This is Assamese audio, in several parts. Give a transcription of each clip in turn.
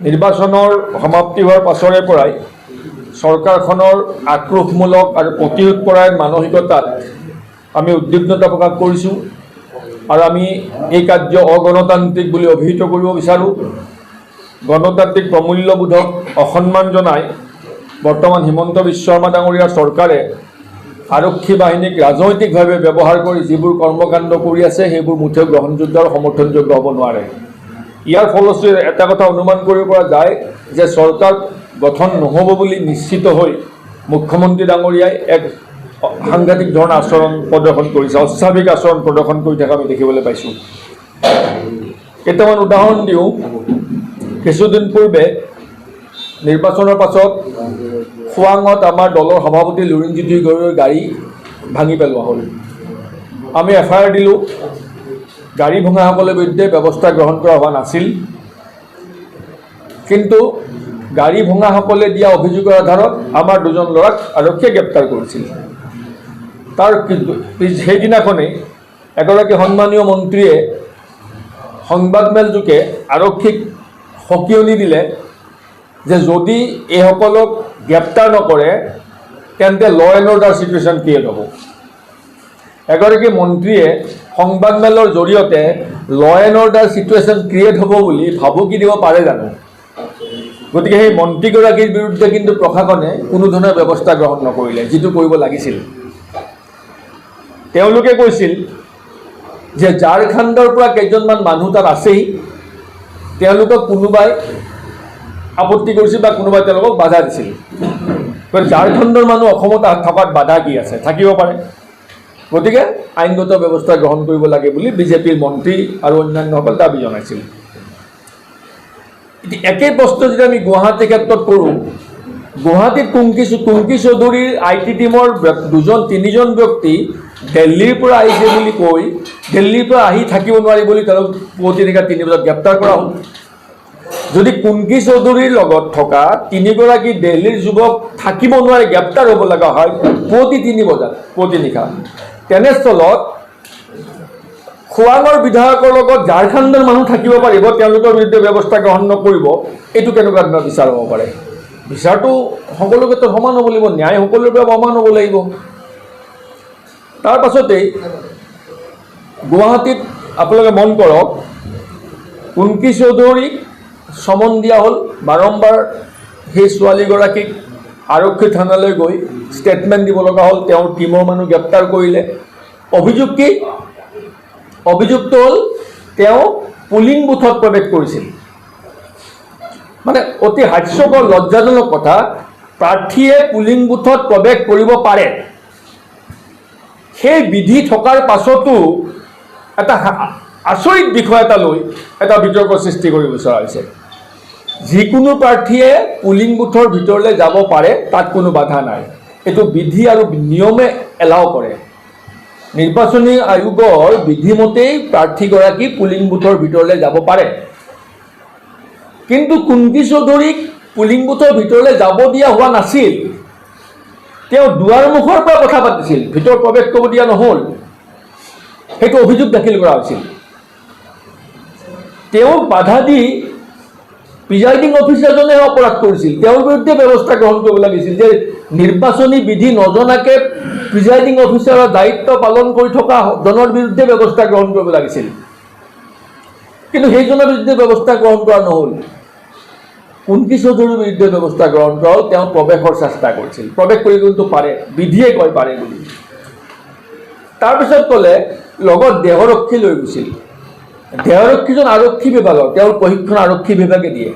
নিৰ্বাচনৰ সমাপ্তি হোৱাৰ পাছৰে পৰাই চৰকাৰখনৰ আক্ৰোশমূলক আৰু প্ৰতিৰোধ কৰাৰ মানসিকতাত আমি উদ্বিগ্নতা প্ৰকাশ কৰিছোঁ আৰু আমি এই কাৰ্য অগণতান্ত্ৰিক বুলি অভিহিত কৰিব বিচাৰোঁ। গণতান্ত্ৰিক প্ৰমূল্যবোধক অসন্মান জনাই বৰ্তমান হিমন্ত বিশ্ব শৰ্মা ডাঙৰীয়াৰ চৰকাৰে আৰক্ষী বাহিনীক ৰাজনৈতিকভাৱে ব্যৱহাৰ কৰি যিবোৰ কৰ্মকাণ্ড কৰি আছে সেইবোৰ মুঠেও গ্ৰহণযোগ্য আৰু সমৰ্থনযোগ্য হ'ব নোৱাৰে। ইয়াৰ ফলশ্ৰুতিত এটা কথা অনুমান কৰিব পৰা যায় যে চৰকাৰ গঠন নহ'ব বুলি নিশ্চিত হৈ মুখ্যমন্ত্ৰী ডাঙৰীয়াই এক সাংঘাতিক ধৰণৰ আচৰণ প্ৰদৰ্শন কৰিছে, অস্বাভাৱিক আচৰণ প্ৰদৰ্শন কৰি থকা আমি দেখিবলৈ পাইছোঁ। কেইটামান উদাহৰণ দিওঁ। কিছুদিন পূৰ্বে নিৰ্বাচনৰ পাছত খোৱাঙত আমাৰ দলৰ সভাপতি লুৰিণজ্যোতি গগৈৰ গাড়ী ভাঙি পেলোৱা হ'ল। আমি FIR দিলোঁ। গাড়ী ভঙাসকলৰ বিৰুদ্ধে ব্যৱস্থা গ্ৰহণ কৰা হোৱা নাছিল, কিন্তু গাড়ী ভঙাসকলে দিয়া অভিযোগৰ আধাৰত আমাৰ দুজন ল'ৰাক আৰক্ষীয়ে গ্ৰেপ্তাৰ কৰিছিল। তাৰ সেইদিনাখনেই এগৰাকী সন্মানীয় মন্ত্ৰীয়ে সংবাদমেলযোগে আৰক্ষীক সকীয়নি দিলে যে যদি এইসকলক গ্ৰেপ্তাৰ নকৰে তেন্তে ল এণ্ড অৰ্ডাৰ চিটুৱেশ্যন ক্ৰিয়েট হ'ব। এগৰাকী মন্ত্ৰীয়ে সংবাদমেলৰ জৰিয়তে ল এণ্ড অৰ্ডাৰ চিটুৱেশ্যন ক্ৰিয়েট হ'ব বুলি ভাবুকি দিব পাৰে জানো? গতিকে সেই মন্ত্ৰীগৰাকীৰ বিৰুদ্ধে কিন্তু প্ৰশাসনে কোনো ধৰণৰ ব্যৱস্থা গ্ৰহণ নকৰিলে, যিটো কৰিব লাগিছিল। তেওঁলোকে কৈছিল যে ঝাৰখণ্ডৰ পৰা কেইজনমান মানুহ তাত আছেই, তেওঁলোকক কোনোবাই আপত্তি কৰিছিল বা কোনোবাই তেওঁলোকক বাধা দিছিল। ঝাৰখণ্ডৰ মানুহ অসমত থকাত বাধা কি আছে? থাকিব পাৰে। গতিকে আইনগত ব্যৱস্থা গ্ৰহণ কৰিব লাগে বুলি বিজেপিৰ মন্ত্ৰী আৰু অন্যান্যসকল দাবী জনাইছিল। একেই প্ৰশ্ন যদি আমি গুৱাহাটীৰ ক্ষেত্ৰত কৰোঁ, গুৱাহাটীত কুংকি চৌধুৰীৰ IT টিমৰ তিনিজন ব্যক্তি দিল্লীৰ পৰা আহিছে বুলি কৈ দিল্লীৰ পৰা আহি থাকিব নোৱাৰি বুলি তেওঁলোক পুৱতি নিশা 3 বজাত গ্ৰেপ্তাৰ কৰা হ'ল। যদি কুংকি চৌধুৰীৰ লগত থকা 3গৰাকী দিল্লীৰ যুৱক থাকিব নোৱাৰি গ্ৰেপ্তাৰ হ'ব লগা হয় পুৱতি 3 বজাত পুৱতি নিশা, তেনেস্থলত খোৱাঙৰ বিধায়কৰ লগত ঝাৰখণ্ডৰ মানুহ থাকিব পাৰিব, তেওঁলোকৰ বিৰুদ্ধে ব্যৱস্থা গ্ৰহণ নকৰিব, এইটো কেনেকুৱা ধৰণৰ বিচাৰ হ'ব পাৰে? বিচাৰটো সকলো ক্ষেত্ৰত সমান হ'ব লাগিব, ন্যায় সকলোৰে পৰা সমান হ'ব লাগিব। তাৰ পাছতেই গুৱাহাটীত আপোনালোকে মন কৰক, কুংকি চৌধুৰীক সমন দিয়া হ'ল। বাৰম্বাৰ সেই ছোৱালীগৰাকীক আৰক্ষী থানালৈ গৈ ষ্টেটমেণ্ট দিব লগা হ'ল। তেওঁৰ টীমৰ মানুহ গ্ৰেপ্তাৰ কৰিলে। অভিযোগ কি? অভিযুক্ত হ'ল তেওঁ পুলিং বুথত প্ৰৱেশ কৰিছিল। মানে অতি হাস্যকৰ লজ্জাজনক কথা, প্ৰাৰ্থীয়ে পুলিং বুথত প্ৰৱেশ কৰিব পাৰে, সেই বিধি থকাৰ পাছতো এটা আচৰিত বিষয় এটা লৈ এটা বিতৰ্কৰ সৃষ্টি কৰিব বিচৰা হৈছে। যিকোনো প্ৰাৰ্থীয়ে পুলিং বুথৰ ভিতৰলৈ যাব পাৰে, তাত কোনো বাধা নাই। এইটো বিধি আৰু নিয়মে এলাও কৰে। নিৰ্বাচনী আয়োগৰ বিধিমতেই প্ৰাৰ্থীগৰাকী পুলিং বুথৰ ভিতৰলৈ যাব পাৰে, কিন্তু কুংকি চৌধুৰীক পুলিং বুথৰ ভিতৰলৈ যাব দিয়া হোৱা নাছিল। তেওঁ দুৱাৰমুখৰ পৰা কথা পাতিছিল, ভিতৰত প্ৰৱেশ কৰিব দিয়া নহ'ল। সেইটো অভিযোগ দাখিল কৰা হৈছিল। তেওঁক বাধা দি প্ৰিজাইডিং অফিচাৰজনে অপৰাধ কৰিছিল। তেওঁৰ বিৰুদ্ধে ব্যৱস্থা গ্ৰহণ কৰিব লাগিছিল যে নিৰ্বাচনী বিধি নজনাকৈ প্ৰিজাইডিং অফিচাৰৰ দায়িত্ব পালন কৰি থকা জনৰ বিৰুদ্ধে ব্যৱস্থা গ্ৰহণ কৰিব লাগিছিল, কিন্তু সেইজনৰ বিৰুদ্ধে ব্যৱস্থা গ্ৰহণ কৰা নহ'ল। কুংকি চৌধুৰীৰ বিৰুদ্ধে ব্যৱস্থা গ্ৰহণ কৰা হ'ল। তেওঁ প্ৰৱেশৰ চেষ্টা কৰিছিল, প্ৰৱেশ কৰিব কিন্তু পাৰে, বিধিয়ে কয় পাৰে বুলি। তাৰপিছত ক'লে লগত দেহৰক্ষী লৈ গৈছিল। দেহৰক্ষীজন আৰক্ষী বিভাগৰ, তেওঁৰ প্ৰশিক্ষণ আৰক্ষী বিভাগে দিয়ে।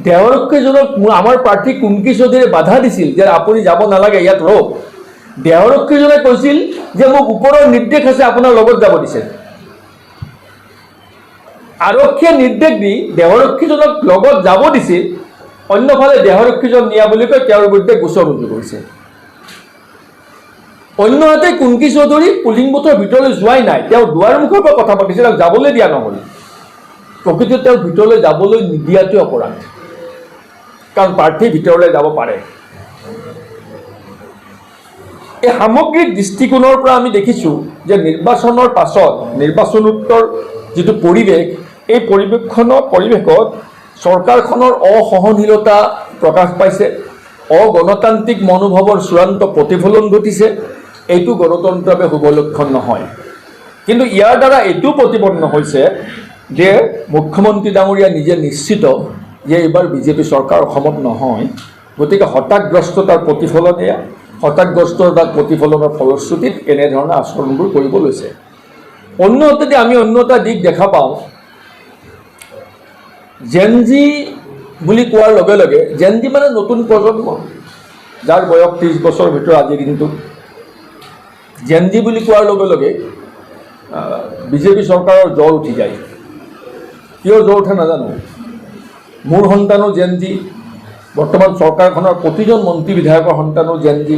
দেহৰক্ষীজনক আমাৰ প্ৰাৰ্থী কুংকি চৌধুৰীয়ে বাধা দিছিল যে আপুনি যাব নালাগে, ইয়াত ৰওক। দেহৰক্ষীজনে কৈছিল যে মোক ওপৰৰ নিৰ্দেশ আছে, আপোনাৰ লগত যাব দিছে। আৰক্ষীয়ে নিৰ্দেশ দি দেহৰক্ষীজনক লগত যাব দিছিল, অন্যফালে দেহৰক্ষীজন নিয়া বুলি কৈ তেওঁৰ বিৰুদ্ধে গোচৰ ৰুজু কৰিছে। অন্যহাতে কুংকি চৌধুৰী পুলিং বুথৰ ভিতৰলৈ যোৱাই নাই, তেওঁ দুৱাৰমুখৰ পৰা কথা পাতিছিল আৰু যাবলৈ দিয়া নহ'ল। প্ৰকৃততে তেওঁৰ ভিতৰলৈ যাবলৈ নিদিয়াটোৱে অপৰাধ, কাৰণ প্ৰাৰ্থী ভিতৰলৈ যাব পাৰে। এই সামগ্ৰিক দৃষ্টিকোণৰ পৰা আমি দেখিছোঁ যে নিৰ্বাচনৰ পাছত নিৰ্বাচনোত্তৰ যিটো পৰিৱেশ, এই পৰিৱেশত চৰকাৰখনৰ অসহনশীলতা প্ৰকাশ পাইছে, অগণতান্ত্ৰিক মনোভাৱৰ চূড়ান্ত প্ৰতিফলন ঘটিছে। এইটো গণতন্ত্ৰৰ বাবে শুভ লক্ষণ নহয়। কিন্তু ইয়াৰ দ্বাৰা এইটো প্ৰতিপন্ন হৈছে যে মুখ্যমন্ত্ৰী ডাঙৰীয়া নিজে নিশ্চিত যে এইবাৰ বিজেপি চৰকাৰ অসমত নহয়। গতিকে হতাশগ্ৰস্ততাৰ প্ৰতিফলন এয়া, হতাশগ্ৰস্ততাৰ প্ৰতিফলনৰ ফলশ্ৰুতিত এনেধৰণৰ আচৰণবোৰ কৰিব লৈছে। অন্য যদি আমি অন্য এটা দিশ দেখা পাওঁ, জেনজি বুলি কোৱাৰ লগে লগে জেনজি মানে নতুন প্ৰজন্ম, যাৰ বয়স 30 বছৰৰ ভিতৰত আজিৰ দিনটোত। জেনজি বুলি কোৱাৰ লগে লগে বিজেপি চৰকাৰৰ জ্বৰ উঠি যায়। কিয় জ্বৰ উঠে নাজানো। মোৰ সন্তানো জেনজি, বৰ্তমান চৰকাৰখনৰ প্ৰতিজন মন্ত্ৰী বিধায়কৰ সন্তানো জেনজি।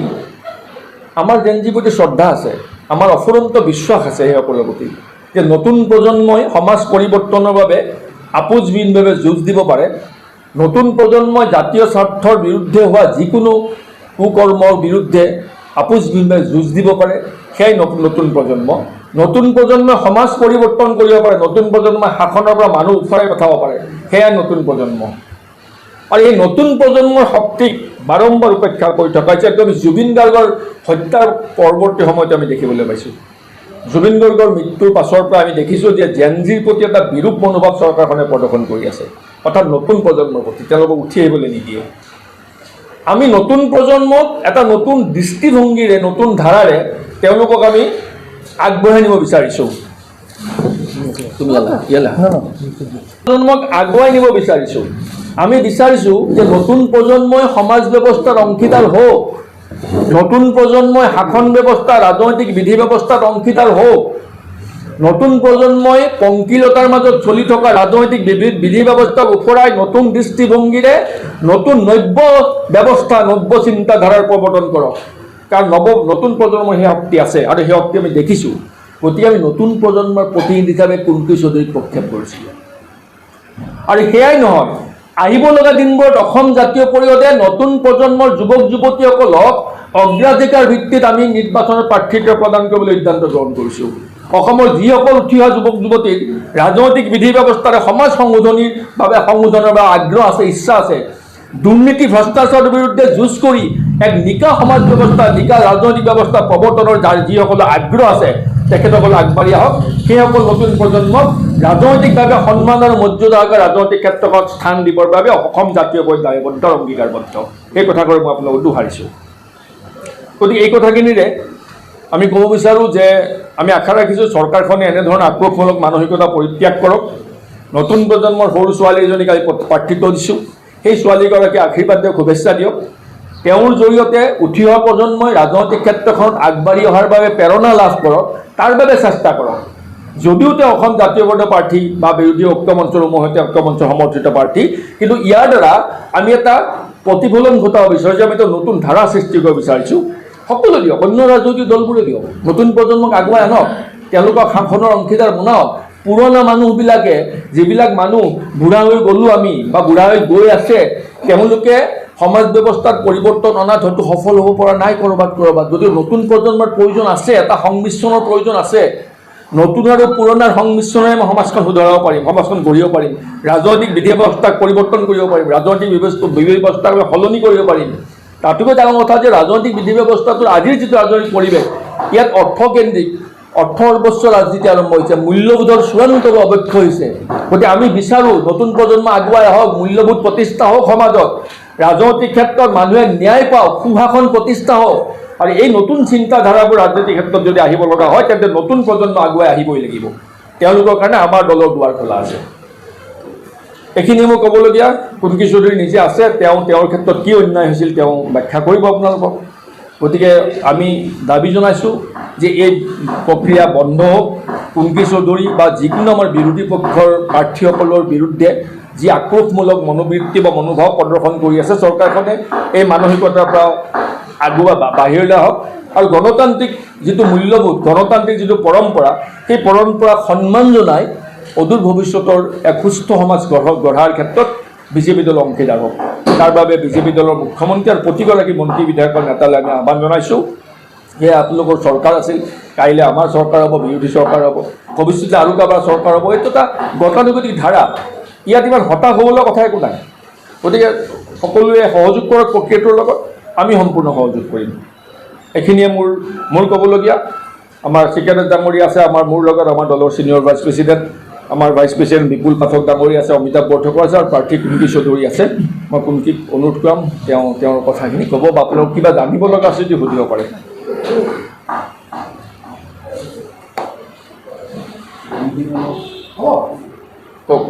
আমাৰ জেনজিৰ প্ৰতি শ্ৰদ্ধা আছে, আমাৰ অফুৰন্ত বিশ্বাস আছে সেইসকলৰ প্ৰতি যে নতুন প্ৰজন্মই সমাজ পৰিৱৰ্তনৰ বাবে আপোচবিহীনভাৱে যুঁজ দিব পাৰে। নতুন প্ৰজন্মই জাতীয় স্বাৰ্থৰ বিৰুদ্ধে হোৱা যিকোনো কুকৰ্মৰ বিৰুদ্ধে আপোচবিহীনভাৱে যুঁজ দিব পাৰে। সেয়াই নতুন প্ৰজন্ম। নতুন প্ৰজন্মই সমাজ পৰিৱৰ্তন কৰিব পাৰে, নতুন প্ৰজন্মই শাসনৰ পৰা মানুহ উফৰাই পঠাব পাৰে। সেয়াই নতুন প্ৰজন্ম। আৰু এই নতুন প্ৰজন্মৰ শক্তিক বাৰম্বাৰ উপেক্ষা কৰি থকা হৈছে। একদম জুবিন গাৰ্গৰ হত্যাৰ পৰৱৰ্তী সময়ত আমি দেখিবলৈ পাইছোঁ। জুবিন গাৰ্গৰ মৃত্যুৰ পাছৰ পৰা আমি দেখিছোঁ যে জেনজিৰ প্ৰতি এটা বিৰূপ মনোভাৱ চৰকাৰখনে প্ৰদৰ্শন কৰি আছে, অৰ্থাৎ নতুন প্ৰজন্মৰ প্ৰতি তেওঁলোকক উঠি আহিবলৈ নিদিয়ে। আমি নতুন প্ৰজন্মক এটা নতুন দৃষ্টিভংগীৰে, নতুন ধাৰাৰে তেওঁলোকক আমি আগবঢ়াই নিব বিচাৰিছোঁ। প্ৰজন্মক আগুৱাই নিব বিচাৰিছোঁ। আমি বিচাৰিছোঁ যে নতুন প্ৰজন্মই সমাজ ব্যৱস্থাৰ অংশীদাৰ হওক, নতুন প্ৰজন্মই শাসন ব্যৱস্থা, ৰাজনৈতিক বিধি ব্যৱস্থাত অংশীদাৰ হওক, নতুন প্ৰজন্মই পংকিলতাৰ মাজত চলি থকা ৰাজনৈতিক বিধি ব্যৱস্থাক ওফৰাই নতুন দৃষ্টিভংগীৰে নতুন নব্য ব্যৱস্থা, নব্য চিন্তাধাৰাৰ প্ৰৱৰ্তন কৰক। কাৰণ নতুন প্ৰজন্মৰ সেই শক্তি আছে আৰু সেই শক্তি আমি দেখিছোঁ। গতিকে আমি নতুন প্ৰজন্মৰ প্ৰতিনিধি হিচাপে কুন্তি চৌধুৰীক প্ৰক্ষেপ কৰিছিলোঁ। আৰু সেয়াই নহয়, আহিব লগা দিনবোৰত অসম জাতীয় পৰিষদে নতুন প্ৰজন্মৰ যুৱক যুৱতীসকলক অগ্ৰাধিকাৰ ভিত্তিত আমি নিৰ্বাচনত প্ৰাৰ্থিত্ব প্ৰদান কৰিবলৈ সিদ্ধান্ত গ্ৰহণ কৰিছোঁ। অসমৰ যিসকল উঠি অহা যুৱক যুৱতীৰ ৰাজনৈতিক বিধি ব্যৱস্থাৰে সমাজ সংশোধনৰ বাবে আগ্ৰহ আছে, ইচ্ছা আছে, দুৰ্নীতি ভ্ৰষ্টাচাৰৰ বিৰুদ্ধে যুঁজ কৰি এক নিকা সমাজ ব্যৱস্থা, নিকা ৰাজনৈতিক ব্যৱস্থা প্ৰৱৰ্তনৰ যাৰ যিসকলৰ আগ্ৰহ আছে তেখেতসকল আগবাঢ়ি আহক। সেইসকল নতুন প্ৰজন্মক ৰাজনৈতিকভাৱে সন্মান আৰু মৰ্যাদা ৰাজনৈতিক ক্ষেত্ৰত স্থান দিবৰ বাবে অসম জাতীয় পৰিষদ দায়বদ্ধ, অংগীকাৰবদ্ধ। এই কথাষাৰ মই আপোনালোকক দোহাৰিছোঁ। গতিকে এই কথাখিনিৰে আমি ক'ব বিচাৰোঁ যে আমি আশা ৰাখিছোঁ চৰকাৰখনে এনেধৰণৰ আক্ৰোশমূলক মানসিকতা পৰিত্যাগ কৰক। নতুন প্ৰজন্মৰ সৰু ছোৱালী এজনীক আজি প্ৰাৰ্থিত্ব দিছোঁ, সেই ছোৱালীগৰাকী আশীৰ্বাদ দিয়ক, শুভেচ্ছা দিয়ক। তেওঁৰ জৰিয়তে উঠি অহা প্ৰজন্মই ৰাজনৈতিক ক্ষেত্ৰখনত আগবাঢ়ি অহাৰ বাবে প্ৰেৰণা লাভ কৰক, তাৰ বাবে চেষ্টা কৰক। যদিও তেওঁ অসম জাতীয়তাবাদী প্ৰাৰ্থী বা বিৰোধী ঐক্যমঞ্চৰ সৈতে ঐক্যমঞ্চ সমৰ্থিত প্ৰাৰ্থী, কিন্তু ইয়াৰ দ্বাৰা আমি এটা প্ৰতিফলন ঘটাব বিচাৰিছোঁ, আমি এটা নতুন ধাৰা সৃষ্টি কৰিব বিচাৰিছোঁ। সকলো দিয়ক, অন্য ৰাজনৈতিক দলবোৰে দিয়ক, নতুন প্ৰজন্মক আগুৱাই আনক, তেওঁলোকক শাসনৰ অংশীদাৰ বনাওক। পুৰণা মানুহবিলাকে, যিবিলাক মানুহ বুঢ়া হৈ গ'লোঁ আমি বা বুঢ়া হৈ গৈ আছে, তেওঁলোকে সমাজ ব্যৱস্থাত পৰিৱৰ্তন অনাত হয়তো সফল হ'ব পৰা নাই ক'ৰবাত। যদিও নতুন প্ৰজন্মৰ প্ৰয়োজন আছে, এটা সংমিশ্ৰণৰ প্ৰয়োজন আছে। নতুন আৰু পুৰণাৰ সংমিশ্ৰণেৰে আমি সমাজখন শুধৰাব পাৰিম, সমাজখন গঢ়িব পাৰিম, ৰাজনৈতিক বিধি ব্যৱস্থাক পৰিৱৰ্তন কৰিব পাৰিম, ৰাজনৈতিক বিধি ব্যৱস্থাক সলনি কৰিব পাৰিম। তাতোকৈ ডাঙৰ কথা যে ৰাজনৈতিক বিধি ব্যৱস্থাটোৰ আজিৰ যিটো ৰাজনৈতিক পৰিৱেশ, ইয়াত অৰ্থকেন্দ্ৰিক, অৰ্থ সৰ্বস্ব ৰাজনীতি আৰম্ভ হৈছে, মূল্যবোধৰ চূড়ান্ত অৱক্ষয় হৈছে। গতিকে আমি বিচাৰোঁ নতুন প্ৰজন্ম আগুৱাই আহক, মূল্যবোধ প্ৰতিষ্ঠা হওক সমাজত, ৰাজনৈতিক ক্ষেত্ৰত মানুহে ন্যায় পাওক, সুশাসন প্ৰতিষ্ঠা হওক। আৰু এই নতুন চিন্তাধাৰাবোৰ ৰাজনৈতিক ক্ষেত্ৰত যদি আহিব লগা হয়, তেন্তে নতুন প্ৰজন্ম আগুৱাই আহিবই লাগিব। তেওঁলোকৰ কাৰণে আমাৰ দলৰ দুৱাৰ খোলা আছে। এইখিনি মোৰ ক'বলগীয়া। কুন্তি চৌধুৰী নিজে আছে, তেওঁৰ ক্ষেত্ৰত কি অন্যায় হৈছিল তেওঁ ব্যাখ্যা কৰিব আপোনালোকক। গতিকে আমি দাবী জনাইছোঁ যে এই প্ৰক্ৰিয়া বন্ধ হওক। কুন্তি চৌধুৰী বা যিকোনো আমাৰ বিৰোধী পক্ষৰ প্ৰাৰ্থীসকলৰ বিৰুদ্ধে যি আক্ৰোশমূলক মনোবৃত্তি বা মনোভাৱ প্ৰদৰ্শন কৰি আছে চৰকাৰখনে, এই মানসিকতাৰ পৰা আগুৱাই বাহিৰলৈ আহক। আৰু গণতান্ত্ৰিক যিটো মূল্যবোধ, গণতান্ত্ৰিক যিটো পৰম্পৰা, সেই পৰম্পৰাক সন্মান জনাই অদূৰ ভৱিষ্যতৰ এক সুস্থ সমাজ গঢ়াৰ ক্ষেত্ৰত বিজেপি দল অংশীদাৰ হওক। তাৰ বাবে বিজেপি দলৰ মুখ্যমন্ত্ৰী আৰু প্ৰতিগৰাকী মন্ত্ৰী বিধায়কৰ নেতালৈ আমি আহ্বান জনাইছোঁ। সেয়া আপোনালোকৰ চৰকাৰ আছিল, কাইলৈ আমাৰ চৰকাৰ হ'ব, বিৰোধী চৰকাৰ হ'ব, ভৱিষ্যতে আৰু কাৰোবাৰ চৰকাৰ হ'ব। এইটো এটা গতানুগতিক ধাৰা। ইয়াত ইমান হতাশ হ'বলৈ কথা একো নাই। গতিকে সকলোৱে সহযোগ কৰক প্ৰক্ৰিয়াটোৰ লগত, আমি সম্পূৰ্ণ সহযোগ কৰিম। এইখিনিয়ে মোৰ ক'বলগীয়া। আমাৰ চিকেনত ডাঙৰীয়া আছে, মোৰ লগত আমাৰ দলৰ ছিনিয়ৰ ভাইচ প্ৰেছিডেণ্ট, আমাৰ ভাইচ প্ৰেছিডেণ্ট বিপুল পাঠক ডাঙৰীয়া আছে, অমিতাভ বৰঠাকুৰ আছে, আৰু প্ৰাৰ্থী কুংকি চৌধুৰী আছে। মই কুংকিক অনুৰোধ কৰিম তেওঁৰ কথাখিনি ক'ব, বা আপোনালোক কিবা জানিব লগা আছে যদি সুধিব পাৰে। কওক,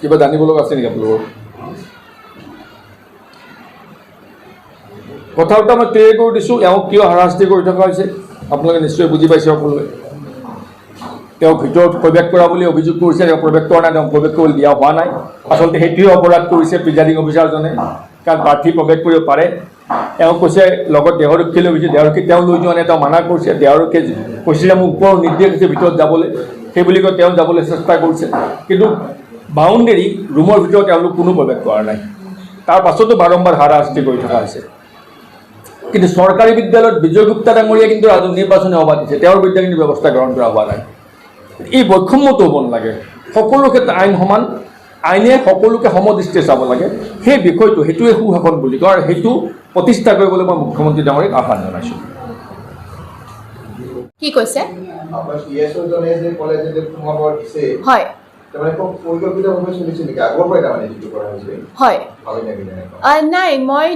কিবা জানিব লগা আছে নেকি আপোনালোকৰ? কথা এটা মই ক্লিয়াৰ কৰি দিছোঁ, এওঁক কিয় হাৰাশাস্তি কৰি থকা হৈছে আপোনালোকে নিশ্চয় বুজি পাইছে সকলোৱে। তেওঁ ভিতৰত প্ৰৱেশ কৰা বুলি অভিযোগ কৰিছে, তেওঁ প্ৰৱেশ কৰা নাই, তেওঁ প্ৰৱেশ কৰিবলৈ দিয়া হোৱা নাই। আচলতে সেইটোৱে অপৰাধ কৰিছে প্ৰিজাইডিং অফিচাৰজনে, কাৰণ প্ৰাৰ্থী প্ৰৱেশ কৰিব পাৰে। এওঁ কৈছে লগত দেহৰক্ষী লৈ গৈছে, দেহৰক্ষী তেওঁ লৈ যোৱা নাই, তেওঁ মানা কৰিছে। দেহৰক্ষীয়ে কৈছে যে মোক ওপৰৰ নিৰ্দেশ দিছে ভিতৰত যাবলৈ, সেই বুলি কৈ তেওঁ যাবলৈ চেষ্টা কৰিছে, কিন্তু বাউণ্ডেৰী ৰুমৰ ভিতৰত তেওঁলোক কোনো প্ৰৱেশ কৰা নাই। তাৰ পাছতো বাৰম্বাৰ হাৰাশাস্তি কৰি থকা হৈছে। কিন্তু চৰকাৰী বিদ্যালয়ত বিজয় গুপ্তা ডাঙৰীয়া কিন্তু নিৰ্বাচনী সভা দিছে, তেওঁৰ বিৰুদ্ধে কিন্তু ব্যৱস্থা গ্ৰহণ কৰা হোৱা নাই। এই বৈষম্যটো হ'ব নালাগে, সকলো ক্ষেত্ৰত আইন সমান, আইনে সকলোকে সমদৃষ্টিৰে চাব লাগে। সেই বিষয়টো সেইটোৱে সুশাসন বুলি কয়, আৰু সেইটো প্ৰতিষ্ঠা কৰিবলৈ মই মুখ্যমন্ত্ৰী ডাঙৰীয়াক আহ্বান জনাইছোঁ। কি কৈছে? হয়, হয়, নাই, মই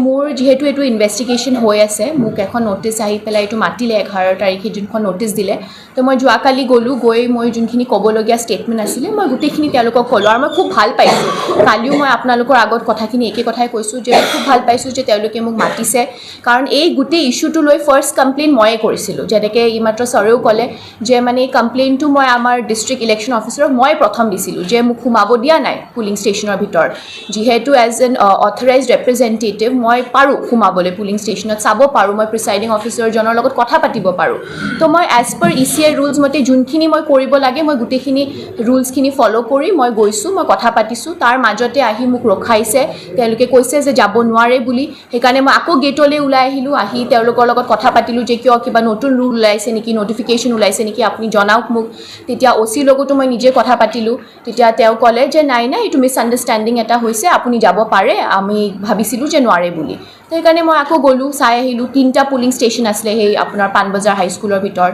মোৰ যিহেতু এইটো ইনভেষ্টিগেশ্যন হৈ আছে, মোক এখন ন'টিছ আহি পেলাই এইটো মাতিলে 11 তাৰিখে যোনখন ন'টিছ দিলে, তো মই যোৱাকালি গ'লোঁ, গৈ মই যোনখিনি ক'বলগীয়া ষ্টেটমেণ্ট আছিলে মই গোটেইখিনি তেওঁলোকক ক'লোঁ। আৰু মই খুব ভাল পাইছোঁ, কালিও মই আপোনালোকৰ আগত কথাখিনি একে কথাই কৈছোঁ যে খুব ভাল পাইছোঁ যে তেওঁলোকে মোক মাতিছে, কাৰণ এই গোটেই ইছ্যুটো লৈ ফাৰ্ষ্ট কমপ্লেইন ময়ে কৰিছিলোঁ। যেনেকৈ এইমাত্ৰ ছাৰেও ক'লে যে এই কমপ্লেইনটো মই আমাৰ ডিষ্ট্ৰিক্ট ইলেকশ্যন অফিচাৰক মই প্ৰথম দিছিলোঁ, যে মোক সোমাব দিয়া নাই পুলিং ষ্টেচনৰ ভিতৰত। যিহেতু এজ এন অথৰাইজড ৰেপ্ৰেজেণ্টেটিভ মই পাৰোঁ সোমাবলৈ পুলিং ষ্টেচনত, চাব পাৰোঁ, মই প্ৰিচাইডিং অফিচাৰজনৰ লগত কথা পাতিব পাৰোঁ। তো মই এজ পাৰ ECI ৰুলছ মতে যোনখিনি মই কৰিব লাগে মই গোটেইখিনি ৰুলছখিনি ফ'ল' কৰি মই গৈছোঁ, মই কথা পাতিছোঁ। তাৰ মাজতে আহি মোক ৰখাইছে, তেওঁলোকে কৈছে যে যাব নোৱাৰে বুলি। সেইকাৰণে মই আকৌ গেটলৈ ওলাই আহিলোঁ, আহি তেওঁলোকৰ লগত কথা পাতিলোঁ যে কিয় কিবা নতুন ৰুল ওলাইছে নেকি, নটিফিকেশ্যন ওলাইছে নেকি, আপুনি জনাওক মোক। তেতিয়া OC লগতো মই নিজে কথা পাতিলোঁ। তেতিয়া তেওঁ ক'লে যে নাই, এইটো মিছআণ্ডাৰষ্টেণ্ডিং এটা হৈছে, আপুনি যাব পাৰে, আমি ভাবিছিলোঁ যে নোৱাৰে বুলি। সেইকাৰণে মই আকৌ গ'লোঁ, চাই আহিলোঁ। 3টা পুলিং ষ্টেচন আছিলে সেই আপোনাৰ পাণবজাৰ হাইস্কুলৰ ভিতৰত।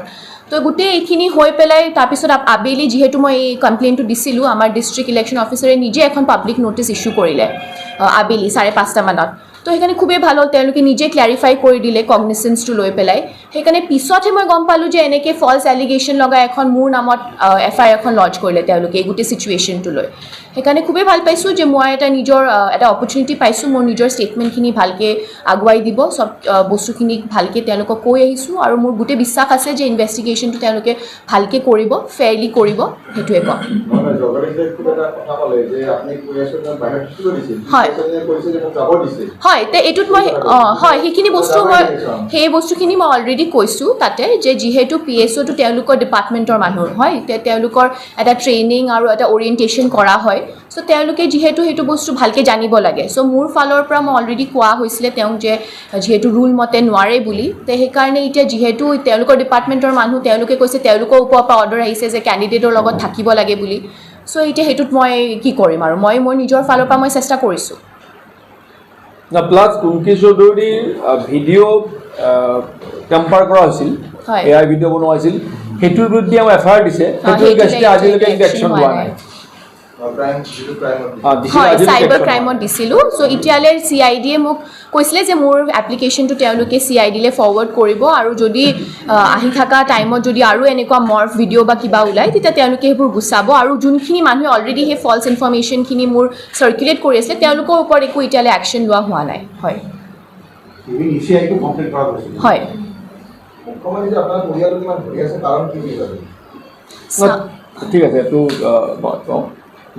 তো গোটেই এইখিনি হৈ পেলাই তাৰপিছত আবেলি যিহেতু মই এই কমপ্লেইনটো দিছিলোঁ, আমাৰ ডিষ্ট্ৰিক্ট ইলেকশ্যন অফিচাৰে নিজে এখন পাব্লিক ন'টিছ ইছ্যু কৰিলে আবেলি 5:30 মানত। তো সেইকাৰণে খুবেই ভাল হ'ল, তেওঁলোকে নিজে ক্লেৰিফাই কৰি দিলে কগনিচেঞ্চটো লৈ পেলাই। সেইকাৰণে পিছতহে মই গম পালোঁ যে এনেকৈ ফল্ছ এলিগেশ্যন লগাই এখন মোৰ নামত FIR এখন লঞ্চ কৰিলে তেওঁলোকে এই গোটেই ছিটুৱেশ্যনটো লৈ। সেইকাৰণে খুবেই ভাল পাইছোঁ যে মই নিজৰ এটা অপৰচুনিটি পাইছোঁ মোৰ নিজৰ ষ্টেটমেণ্টখিনি ভালকৈ আগুৱাই দিব, চব বস্তুখিনি ভালকৈ তেওঁলোকক কৈ আহিছোঁ। আৰু মোৰ গোটেই বিশ্বাস আছে যে ইনভেষ্টিগেশ্যনটো তেওঁলোকে ভালকৈ কৰিব, ফেয়াৰলি কৰিব, সেইটোৱে ক'ম। হয়, হয়, এইটোত মই হয়, সেইখিনি বস্তু সেই বস্তুখিনি মই অলৰেডি কৈছোঁ তাতে, যে যিহেতু PSOটো তেওঁলোকৰ ডিপাৰ্টমেণ্টৰ মানুহ হয়, তেওঁলোকৰ এটা ট্ৰেইনিং আৰু এটা অৰিয়েণ্টেশ্যন কৰা হয়। চ' তেওঁলোকে যিহেতু সেইটো বস্তু ভালকৈ জানিব লাগে। চ' মোৰ ফালৰ পৰা মই অলৰেডি কোৱা হৈছিলে তেওঁক যে যিহেতু ৰুল মতে নোৱাৰে বুলি, সেইকাৰণে এতিয়া যিহেতু তেওঁলোকৰ ডিপাৰ্টমেণ্টৰ মানুহ, তেওঁলোকে কৈছে তেওঁলোকৰ ওপৰৰ পৰা অৰ্ডাৰ আহিছে যে কেণ্ডিডেটৰ লগত থাকিব লাগে বুলি। চ' এতিয়া সেইটোত মই কি কৰিম, আৰু মই মোৰ নিজৰ ফালৰ পৰা মই চেষ্টা কৰিছোঁ। প্লাছ কুংকি চৌধুৰীৰ ভিডিঅ' টেম্পাৰ কৰা হৈছিল, AI ভিডিঅ' বনোৱা হৈছিল, সেইটোৰ বিৰুদ্ধে FIR দিছে, সেইটো আজিলৈকে একশ্যন লোৱা নাই। হয়, চাইবাৰ ক্ৰাইমত দিছিলোঁ। চ' এতিয়ালৈ CIDয়ে মোক কৈছিলে যে মোৰ এপ্লিকেশ্যনটো তেওঁলোকে CIDলৈ ফৰৱাৰ্ড কৰিব, আৰু যদি আহি থকা টাইমত যদি আৰু এনেকুৱা মৰ্ফ ভিডিঅ' বা কিবা ওলায় তেতিয়া তেওঁলোকে সেইবোৰ গুচাব। আৰু যোনখিনি মানুহে অলৰেডি সেই ফল্ছ ইনফৰ্মেশ্যনখিনি মোৰ চাৰ্কুলেট কৰি আছিলে তেওঁলোকৰ ওপৰত একো এতিয়ালৈ একশ্যন লোৱা হোৱা নাই। হয়, হয়, ঠিক আছে। এইটো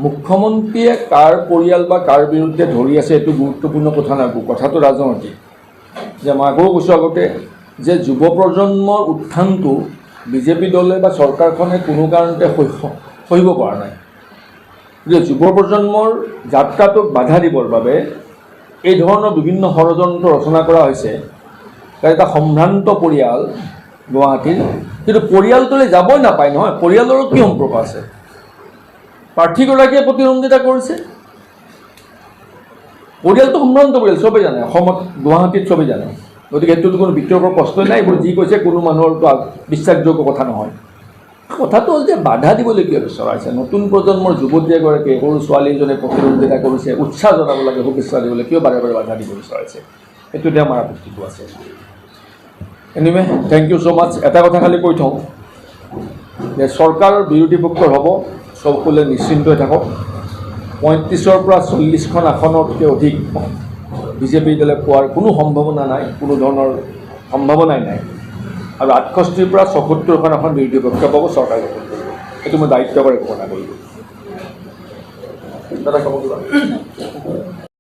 মুখ্যমন্ত্ৰীয়ে কাৰ পৰিয়াল বা কাৰ বিৰুদ্ধে ধৰি আছে এইটো গুৰুত্বপূৰ্ণ কথা নাই, কথাটো ৰাজনৈতিক। যে মই আগেও কৈছোঁ আগতে যে যুৱ প্ৰজন্মৰ উত্থানটো বিজেপি দলে বা চৰকাৰখনে কোনো কাৰণতে সহিব পৰা নাই। যে যুৱ প্ৰজন্মৰ যাত্ৰাটোক বাধা দিবৰ বাবে এই ধৰণৰ বিভিন্ন ষড়যন্ত্ৰ ৰচনা কৰা হৈছে। এটা সম্ভ্ৰান্ত পৰিয়াল গুৱাহাটীৰ, কিন্তু পৰিয়ালটোলৈ যাবই নাপায় নহয়, পৰিয়ালৰ কি সম্পৰ্ক আছে? প্ৰাৰ্থীগৰাকীয়ে প্ৰতিদ্বন্দ্বিতা কৰিছে, পৰিয়ালটো সম্ভ্ৰান্ত পৰিয়াল, চবেই জানে, অসমত গুৱাহাটীত চবেই জানে, গতিকে সেইটোতো কোনো বিতৰ্কৰ প্ৰশ্নই নাই। এইবোৰ যি কৈছে কোনো মানুহৰতো বিশ্বাসযোগ্য কথা নহয়। কথাটো হ'ল যে বাধা দিবলৈ কিয় বিচৰাইছে? নতুন প্ৰজন্মৰ যুৱতী এগৰাকীয়ে, সৰু ছোৱালী এজনীয়ে প্ৰতিদ্বন্দ্বিতা কৰিছে, উৎসাহ জনাব লাগে, শুভেচ্ছা দিবলৈ কিয় বাৰে বাৰে বাধা দিব বিচৰাইছে? সেইটোতে আমাৰ আপত্তিটো আছে। এনিৱে থেংক ইউ ছ' মাছ। এটা কথা খালি কৈ থওঁ যে চৰকাৰৰ বিৰোধী পক্ষৰ হ'ব, সকলোৱে নিশ্চিন্ত হৈ থাকক। 35ৰ পৰা 40খন আসনতকৈ অধিক বিজেপি দলে পোৱাৰ কোনো সম্ভাৱনা নাই, কোনো ধৰণৰ সম্ভাৱনাই নাই। আৰু 68ৰ পৰা 74খন আসন বিৰোধী পক্ষই পাব, চৰকাৰে গঠন কৰিব। এইটো মই দায়িত্ব কৰি ঘোষণা কৰিলোঁ। দাদা ক'ব কিবা?